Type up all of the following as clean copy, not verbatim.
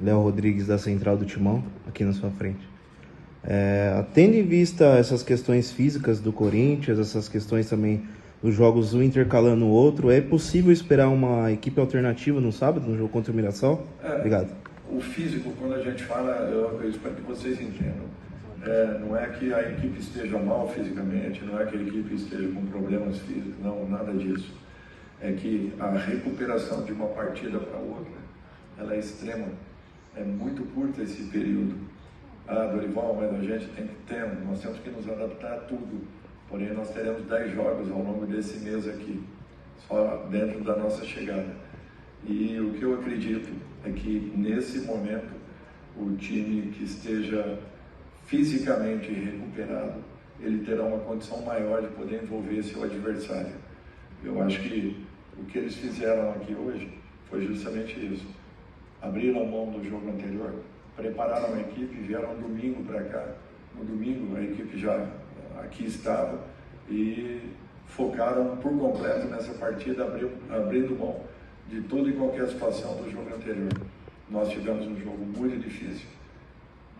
Léo Rodrigues da Central do Timão, aqui na sua frente. Tendo em vista essas questões físicas do Corinthians, essas questões também dos jogos um intercalando o outro, é possível esperar uma equipe alternativa no sábado, no jogo contra o Mirassol? Obrigado. O físico, quando a gente fala, eu espero que vocês entendam. Não é que a equipe esteja mal fisicamente, não é que a equipe esteja com problemas físicos, não, nada disso. É que a recuperação de uma partida para outra, ela é extrema, é muito curto esse período. Dorival, mas a gente nós temos que nos adaptar a tudo, porém nós teremos 10 jogos ao longo desse mês aqui, só dentro da nossa chegada. E o que eu acredito é que nesse momento, o time que esteja fisicamente recuperado, ele terá uma condição maior de poder envolver seu adversário. Eu acho que o que eles fizeram aqui hoje foi justamente isso. Abriram mão do jogo anterior, prepararam a equipe, vieram domingo para cá. No domingo a equipe já aqui estava e focaram por completo nessa partida, abrindo mão de toda e qualquer situação do jogo anterior. Nós tivemos um jogo muito difícil,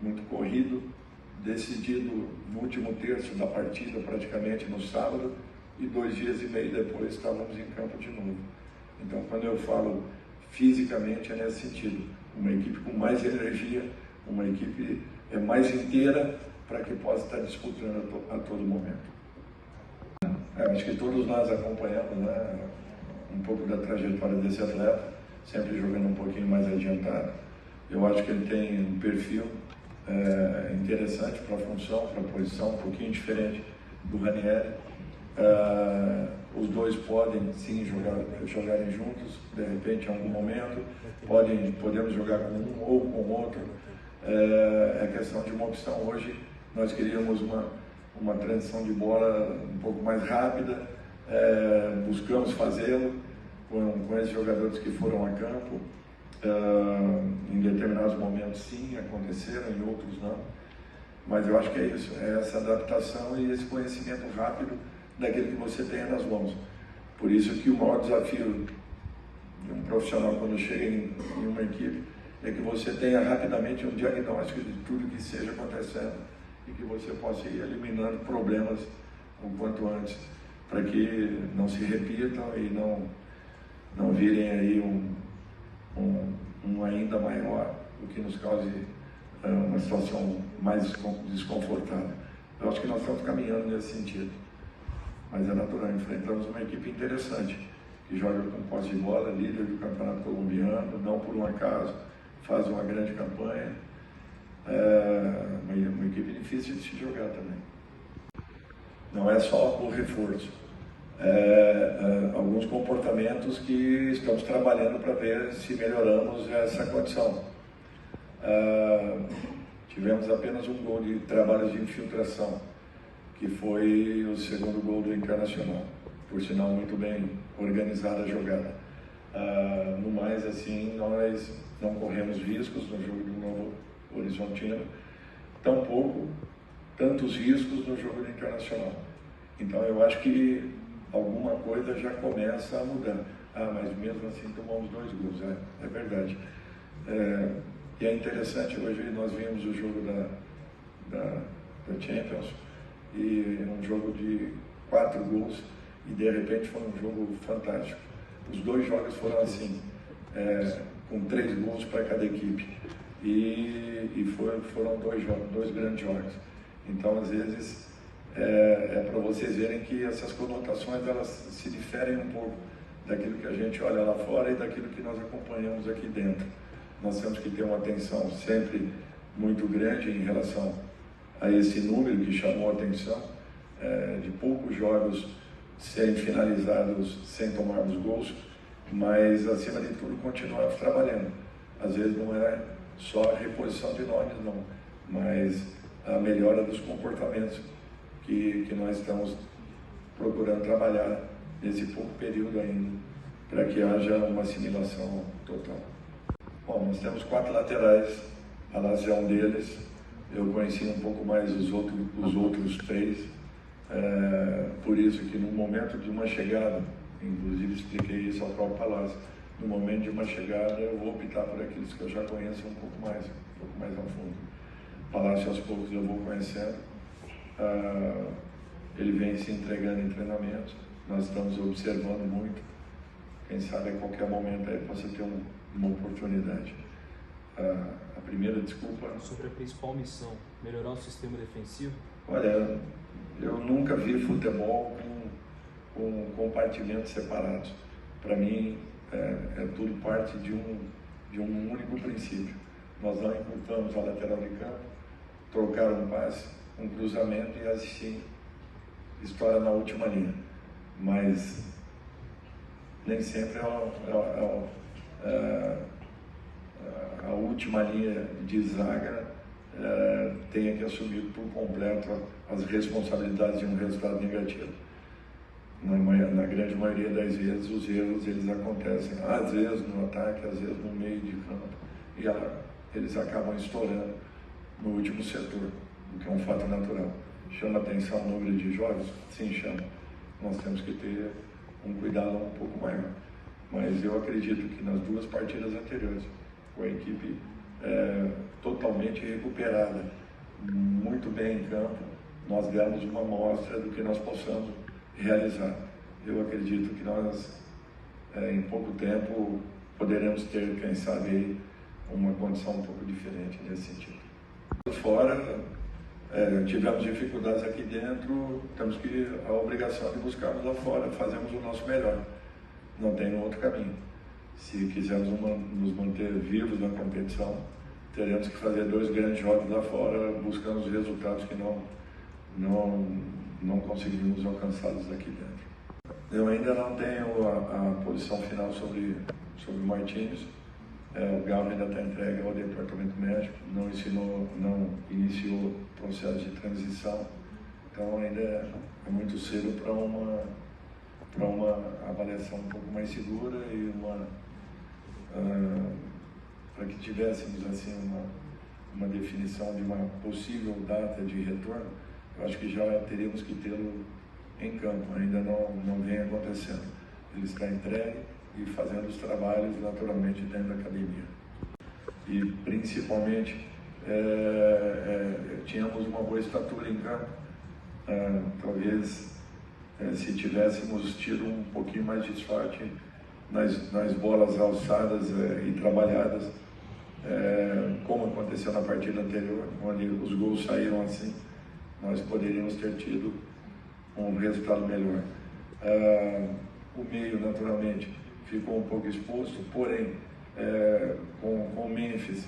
muito corrido, decidido no último terço da partida, praticamente no sábado, e 2 dias e meio depois estávamos em campo de novo. Então, quando eu falo fisicamente, é nesse sentido. Uma equipe com mais energia, uma equipe mais inteira para que possa estar disputando a todo momento. Acho que todos nós acompanhamos, né, um pouco da trajetória desse atleta, sempre jogando um pouquinho mais adiantado. Eu acho que ele tem um perfil interessante para a função, para a posição, um pouquinho diferente do Ranieri. Os dois podem sim jogarem juntos, de repente em algum momento, podemos jogar com um ou com outro. É questão de uma opção. Hoje nós queríamos uma transição de bola um pouco mais rápida, buscamos fazê-lo com esses jogadores que foram a campo. Em determinados momentos sim aconteceram, em outros não, mas eu acho que é isso, é essa adaptação e esse conhecimento rápido daquilo que você tem nas mãos. Por isso que o maior desafio de um profissional quando chega em uma equipe é que você tenha rapidamente um diagnóstico de tudo que esteja acontecendo e que você possa ir eliminando problemas o quanto antes, para que não se repitam e não virem aí um ainda maior, o que nos cause uma situação mais desconfortável. Eu acho que nós estamos caminhando nesse sentido, mas é natural. Enfrentamos uma equipe interessante, que joga com posse de bola, líder do campeonato colombiano, não por um acaso, faz uma grande campanha. Uma equipe difícil de se jogar também. Não é só o reforço. Alguns comportamentos que estamos trabalhando para ver se melhoramos essa condição. Tivemos apenas um gol de trabalhos de infiltração, que foi o segundo gol do Internacional, por sinal muito bem organizada a jogada. No mais, assim, nós não corremos riscos no jogo do Novo Horizontino, tampouco tantos riscos no jogo do Internacional. Então eu acho que alguma coisa já começa a mudar. Mas mesmo assim tomamos 2 gols, é verdade. E é interessante, hoje nós vimos o jogo da Champions, e um jogo de 4 gols, e de repente foi um jogo fantástico. Os 2 jogos foram assim, com 3 gols para cada equipe, e foram 2 grandes jogos. Então, às vezes, para vocês verem que essas conotações elas se diferem um pouco daquilo que a gente olha lá fora e daquilo que nós acompanhamos aqui dentro. Nós temos que ter uma atenção sempre muito grande em relação a esse número que chamou a atenção, de poucos jogos serem finalizados sem tomarmos gols, mas acima de tudo continuarmos trabalhando. Às vezes não é só a reposição de nomes, não, mas a melhora dos comportamentos que nós estamos procurando trabalhar nesse pouco período ainda, para que haja uma assimilação total. Bom, nós temos 4 laterais, a Alas é um deles, eu conheci um pouco mais os outros 3, por isso que no momento de uma chegada, inclusive expliquei isso ao próprio Palácio, no momento de uma chegada, eu vou optar por aqueles que eu já conheço um pouco mais a fundo. Palácio, aos poucos, eu vou conhecendo. Ele vem se entregando em treinamento, nós estamos observando muito. Quem sabe a qualquer momento aí possa ter uma oportunidade. A primeira, desculpa... Sobre a principal missão, melhorar o sistema defensivo? Olha, eu nunca vi futebol com compartimentos separados. Para mim, é tudo parte de um único princípio. Nós não encurtamos a lateral de campo, trocar um passe, um cruzamento e assistir história na última linha. Mas nem sempre a última linha de zaga tenha que assumir por completo as responsabilidades de um resultado negativo. Na grande maioria das vezes, os erros eles acontecem, às vezes no ataque, às vezes no meio de campo, e eles acabam estourando no último setor, o que é um fato natural. Chama atenção o número de jogos? Sim, chama. Nós temos que ter um cuidado um pouco maior. Mas eu acredito que nas duas partidas anteriores, com a equipe totalmente recuperada, muito bem em campo, nós demos uma amostra do que nós possamos realizar. Eu acredito que nós, em pouco tempo, poderemos ter, quem sabe, uma condição um pouco diferente nesse sentido. Fora, tivemos dificuldades aqui dentro, temos a obrigação de buscarmos lá fora, fazemos o nosso melhor. Não tem outro caminho. Se quisermos nos manter vivos na competição, teremos que fazer 2 grandes jogos lá fora, buscando os resultados que não conseguimos alcançá-los aqui dentro. Eu ainda não tenho a posição final sobre o Martínez. O Galo ainda está entregue ao departamento médico, não iniciou o processo de transição, então ainda é muito cedo para uma avaliação um pouco mais segura e para que tivéssemos assim uma definição de uma possível data de retorno. Eu acho que já teríamos que tê-lo em campo, ainda não vem acontecendo. Ele está entregue e fazendo os trabalhos naturalmente dentro da academia. E principalmente tínhamos uma boa estatura em campo. Talvez se tivéssemos tido um pouquinho mais de sorte nas bolas alçadas e trabalhadas, como aconteceu na partida anterior, onde os gols saíram assim, nós poderíamos ter tido um resultado melhor. O meio, naturalmente, ficou um pouco exposto, porém, com o Memphis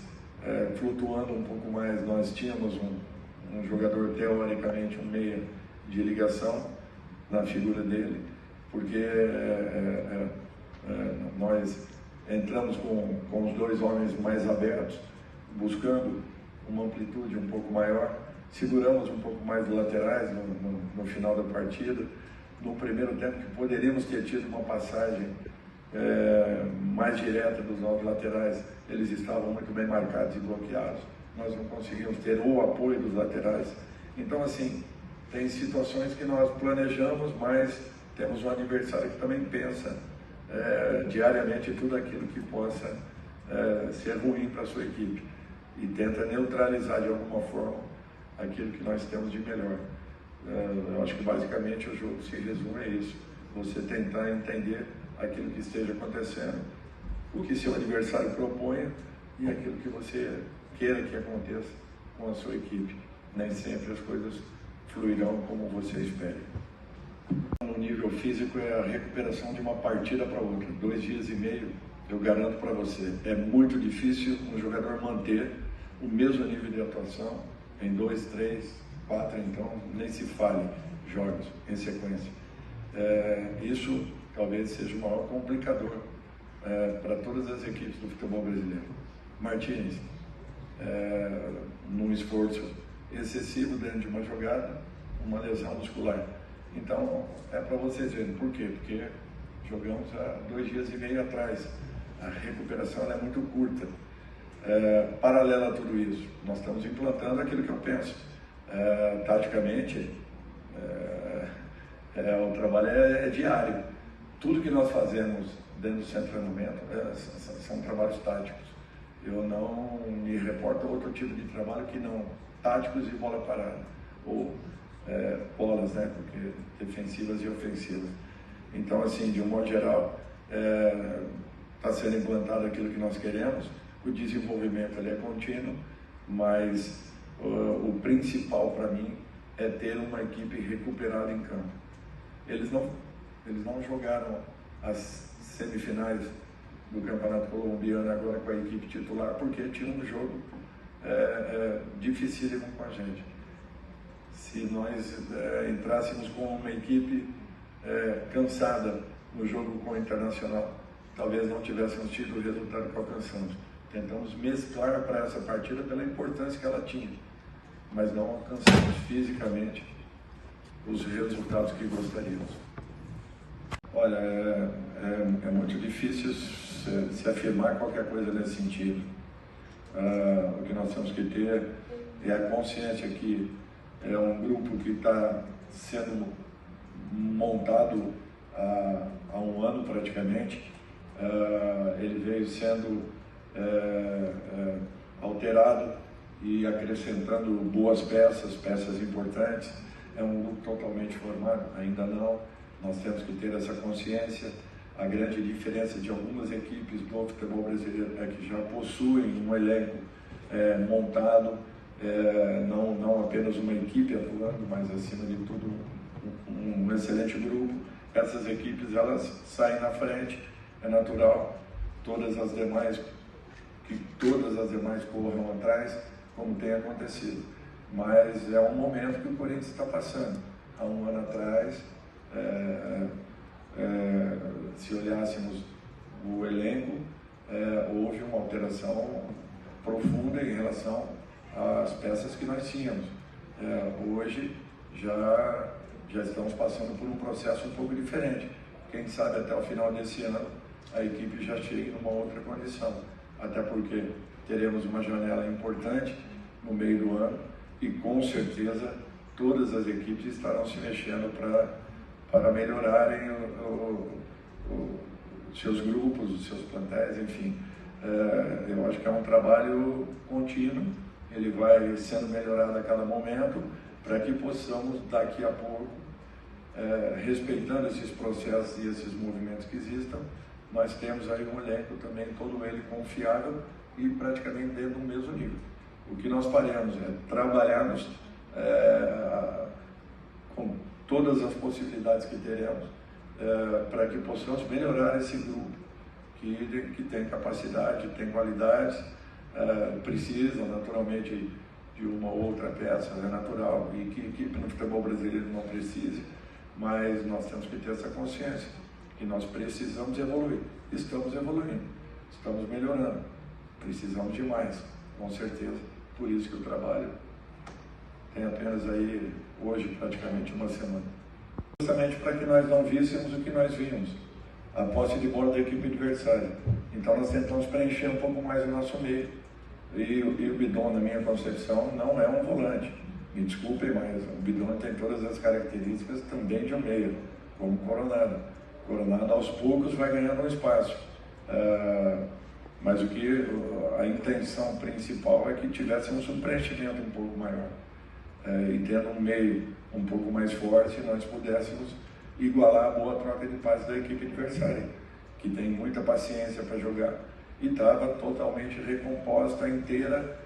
flutuando um pouco mais, nós tínhamos um jogador, teoricamente, um meia de ligação na figura dele, porque nós entramos com os 2 homens mais abertos, buscando uma amplitude um pouco maior, seguramos um pouco mais os laterais no final da partida. No primeiro tempo, que poderíamos ter tido uma passagem mais direta dos nossos laterais, eles estavam muito bem marcados e bloqueados. Nós não conseguimos ter o apoio dos laterais. Então, assim, tem situações que nós planejamos, mas temos um adversário que também pensa diariamente tudo aquilo que possa ser ruim para a sua equipe e tenta neutralizar de alguma forma aquilo que nós temos de melhor. Eu acho que basicamente o jogo se resume a isso: você tentar entender aquilo que esteja acontecendo, o que seu adversário proponha e aquilo que você queira que aconteça com a sua equipe. Nem sempre as coisas fluirão como você espera. No nível físico, é a recuperação de uma partida para outra. 2 dias e meio, eu garanto para você, é muito difícil um jogador manter o mesmo nível de atuação em 2, 3, 4, então nem se fale jogos em sequência. Isso talvez seja o maior complicador para todas as equipes do futebol brasileiro. Martínez, num esforço excessivo dentro de uma jogada, uma lesão muscular. Então, é para vocês verem. Por quê? Porque jogamos há 2 dias e meio atrás. A recuperação é muito curta. Paralela a tudo isso, nós estamos implantando aquilo que eu penso. Taticamente, o trabalho é diário. Tudo que nós fazemos dentro do centro de treinamento são trabalhos táticos. Eu não me reporto a outro tipo de trabalho que não táticos e bola parada, ou bolas, né, porque defensivas e ofensivas. Então, assim, de um modo geral, está sendo implantado aquilo que nós queremos, o desenvolvimento ali é contínuo, mas o principal para mim é ter uma equipe recuperada em campo. Eles não jogaram as semifinais do Campeonato Colombiano agora com a equipe titular, porque tinha um jogo dificílimo com a gente. Se nós entrássemos com uma equipe cansada no jogo com o Internacional, talvez não tivéssemos tido o resultado que alcançamos. Tentamos mesclar para essa partida pela importância que ela tinha, mas não alcançamos fisicamente os resultados que gostaríamos. Olha, é muito difícil se afirmar qualquer coisa nesse sentido. O que nós temos que ter é a consciência que é um grupo que está sendo montado há um ano praticamente. Ele veio sendo alterado e acrescentando boas peças importantes. É um grupo totalmente formado? Ainda não. Nós temos que ter essa consciência. A grande diferença de algumas equipes do futebol brasileiro é que já possuem um elenco montado, não apenas uma equipe atuando, mas acima de tudo um excelente grupo. Essas equipes, elas saem na frente, é natural, todas as demais corram atrás, como tem acontecido. Mas é um momento que o Corinthians está passando. Há um ano atrás, se olhássemos o elenco, houve uma alteração profunda em relação às peças que nós tínhamos. Hoje já estamos passando por um processo um pouco diferente. Quem sabe até o final desse ano a equipe já chegue numa outra condição, até porque teremos uma janela importante no meio do ano e com certeza todas as equipes estarão se mexendo para melhorarem os seus grupos, os seus plantéis, enfim. Eu acho que é um trabalho contínuo, ele vai sendo melhorado a cada momento para que possamos daqui a pouco, respeitando esses processos e esses movimentos que existam, nós temos aí um elenco também, todo ele confiável e praticamente dentro do mesmo nível. O que nós faremos é trabalharmos com todas as possibilidades que teremos para que possamos melhorar esse grupo que tem capacidade, tem qualidades, precisam naturalmente de uma outra peça, é natural, e que equipe no futebol brasileiro não precise, mas nós temos que ter essa consciência que nós precisamos evoluir. Estamos evoluindo, estamos melhorando, precisamos de mais, com certeza. Por isso que o trabalho tem apenas aí, hoje, praticamente uma semana. Justamente para que nós não víssemos o que nós vimos, a posse de bola da equipe adversária. Então nós tentamos preencher um pouco mais o nosso meio. E o Bidon, na minha concepção, não é um volante. Me desculpem, mas o Bidon tem todas as características também de um meia, como o Coronado. O Coronado, aos poucos, vai ganhando um espaço. Mas a intenção principal é que tivéssemos um preenchimento um pouco maior. E tendo um meio um pouco mais forte, nós pudéssemos igualar a boa troca de passes da equipe adversária, que tem muita paciência para jogar e estava totalmente recomposta inteira,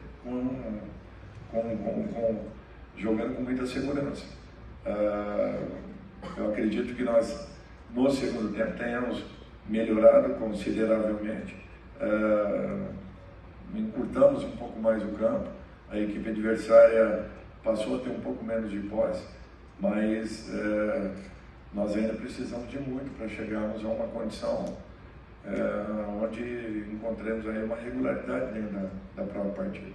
jogando com muita segurança. Eu acredito que nós, no segundo tempo, tenhamos melhorado consideravelmente, encurtamos um pouco mais o campo, a equipe adversária passou a ter um pouco menos de posse, mas nós ainda precisamos de muito para chegarmos a uma condição onde encontremos aí uma regularidade dentro da própria partida.